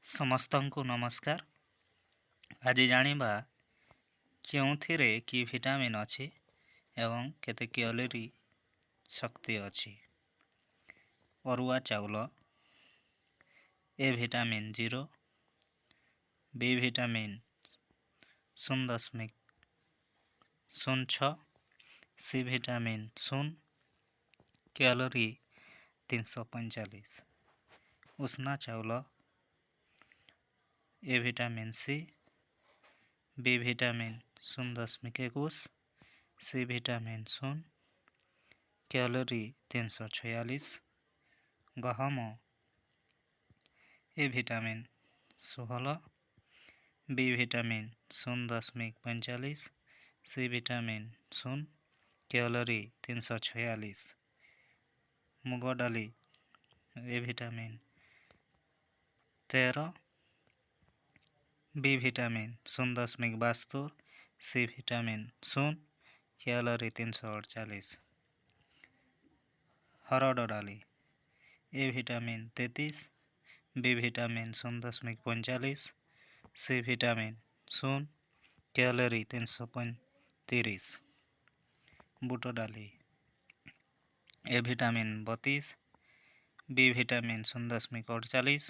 ସମସ୍ତଙ୍କୁ ନମସ୍କାର। ଆଜି ଜାଣିବା କେଉଁଥିରେ କି ଭିଟାମିନ୍ ଅଛି ଏବଂ କେତେ କ୍ୟାଲୋରି ଶକ୍ତି ଅଛି। ଅରୁଆ ଚାଉଳ, A vitamin 0, B vitamin 0.06, C vitamin 0, calorie 345। ଉଷୁନା ଚାଉଳ, A vitamin C, B vitamin 0.21, C vitamin 0, calorie 346। ଗହମ, A vitamin 16, B vitamin 0.45, C vitamin 0, calorie 346। ମୁଗ ଡାଲି, A vitamin 13, B vitamin 0.72, C vitamin 0, calorie 348। ହରଡ଼ ଡାଲି, A vitamin 33, B vitamin 0.45, C vitamin 0, calorie 335। ବୁଟ ଡାଲି, A vitamin 32, B vitamin 0.48,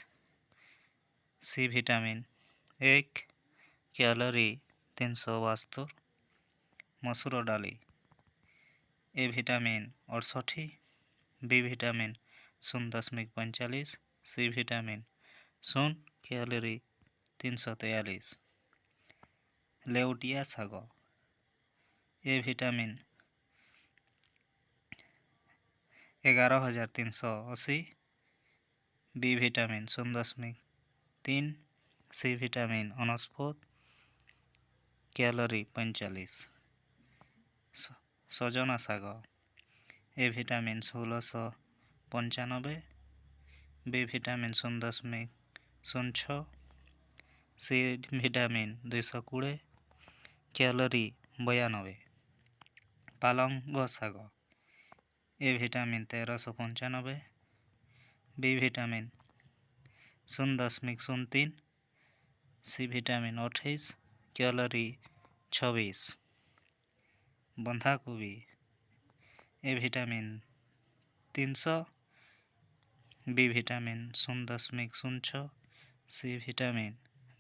C vitamin 1, calorie 372। ମସୁର ଡାଲି, A vitamin 68, B vitamin 0.45, C vitamin 0, calorie 343। ଲେଉଟିଆ ଶାଗ, A vitamin 11,380, B vitamin 0.3, C vitamin 49, calorie 45। ସଜନା ଶାଗ, A vitamin 1695, B vitamin 0.06, C vitamin 220, calorie 92। ପାଲଙ୍ଗ ଶାଗ, A vitamin 1395, B vitamin 0.03, C vitamin 28, calorie 26। ବନ୍ଧାକୋବି, A vitamin 300, B vitamin 0.06, C vitamin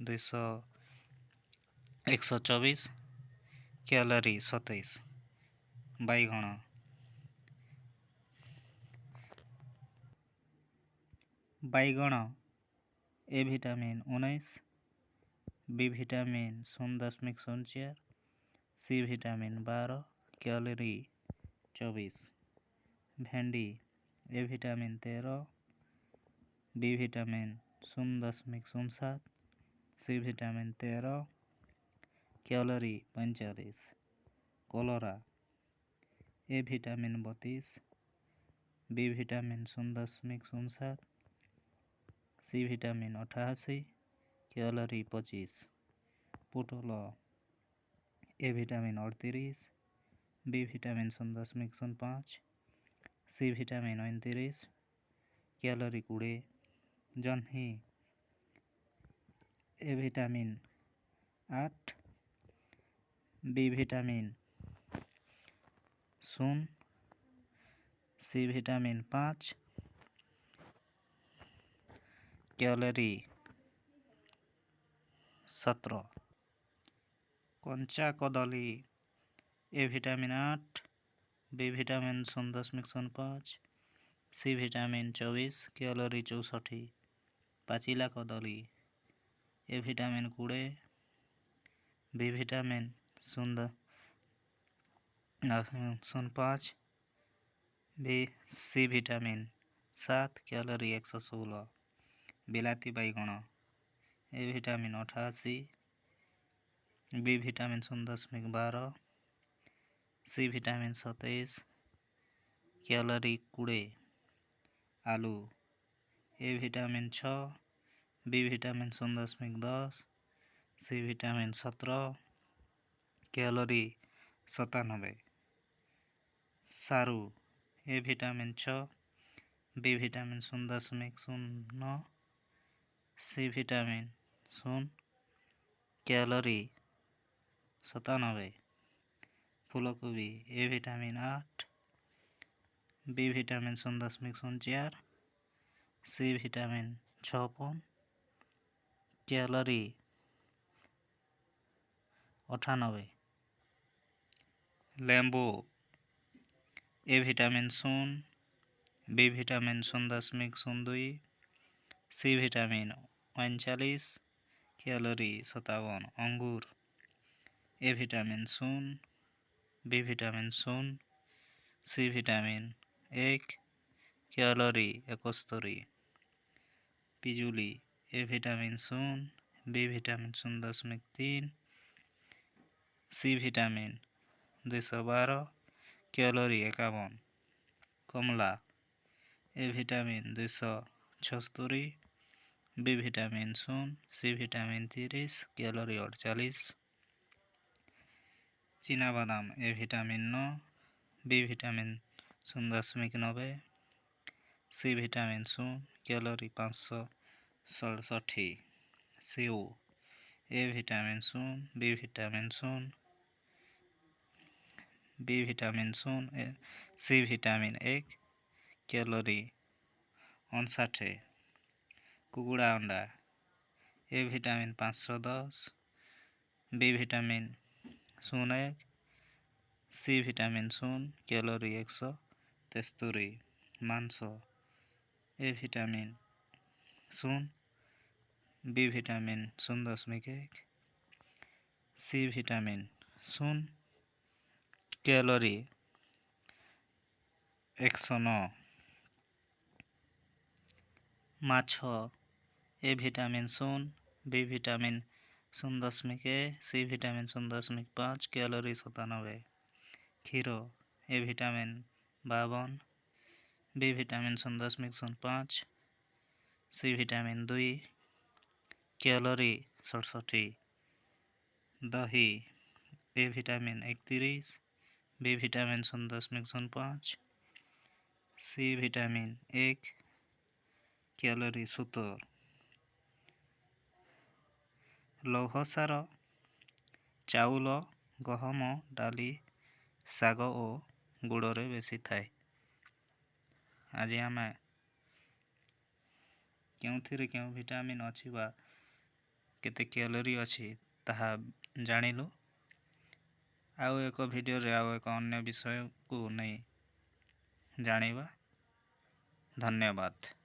124, calorie 27। ବାଇଗଣ, A vitamin 19, B vitamin 0.04, C vitamin 12, calorie 24। ଭେଣ୍ଡି, A vitamin 13, B vitamin 0.07, C vitamin 13, calorie 45। କଲରା, A vitamin 32, B vitamin 0.07, C vitamin 88, calorie 25। ପୋଟଳ, A vitamin 38, B vitamin 0.05, C vitamin 29, calorie 20। ଜହ୍ନି, ଏ vitamin 8, ବି vitamin 0, C vitamin 5, calorie 17। କଞ୍ଚା କଦଳୀ, A vitamin 8, B vitamin 0.05, C vitamin 24, calorie 64। ପାଚିଲା କଦଳୀ, A vitamin 20, B vitamin 0.05, C vitamin 7, calorie 116। ବିଲାତି ବାଇଗଣ, A vitamin 88, B vitamin 0.12, C vitamin 27, calorie 20। ଆଲୁ, A vitamin 6, B vitamin 0.10, C vitamin 17, calorie 97। ସାରୁ, A vitamin 6, B vitamin 0.0, C vitamin 0 calorie 97। ଫୁଲକୋବି A vitamin 8, B vitamin 0.04, C vitamin 56, calorie 98। ଲେମ୍ବୁ ए vitamin 0, B vitamin 0.02, C vitamin 39, calorie 57। ଅଙ୍ଗୁର A vitamin 0, B vitamin 0, C vitamin 1, calorie 71। ପିଜୁଳି A vitamin 0, B vitamin 0.3, C vitamin 212, calorie 51। କମଳା A vitamin 276, B vitamin 0, C vitamin 30, calorie 48। ଚିନାବାଦାମ A vitamin 9, B vitamin 0.90, C vitamin 0, calorie 567। ସେଓ A vitamin 0, B vitamin 0, B vitamin 0, C vitamin 1, calorie 59। କୁକୁଡ଼ା ଅଣ୍ଡା ए vitamin 510, B vitamin 01, सी vitamin 0, calorie 173। ମାଂସ ए vitamin 0, B vitamin 0.1, सी vitamin 0, calorie 109। ମାଛ ए vitamin 0, B vitamin 0.1, सी vitamin 0.5, calorie 97। କ୍ଷୀର ए vitamin 52, B vitamin 0.05, सी vitamin 2, calorie 67। ଦହି ए vitamin 31, B vitamin 0.05, सी vitamin 1, calorie 70। ଲୌହସାର ଚାଉଳ, ଗହମ, ଡାଲି, ଶାଗ ଓ ଗୁଡ଼ରେ ବେଶୀ ଥାଏ। ଆଜି ଆମେ କେଉଁଥିରେ କେଉଁ ଭିଟାମିନ୍ ଅଛି ବା କେତେ କ୍ୟାଲୋରି ଅଛି ତାହା ଜାଣିଲୁ। ଆଉ ଏକ ଭିଡ଼ିଓରେ ଆଉ ଏକ ଅନ୍ୟ ବିଷୟକୁ ନେଇ ଜାଣିବା। ଧନ୍ୟବାଦ।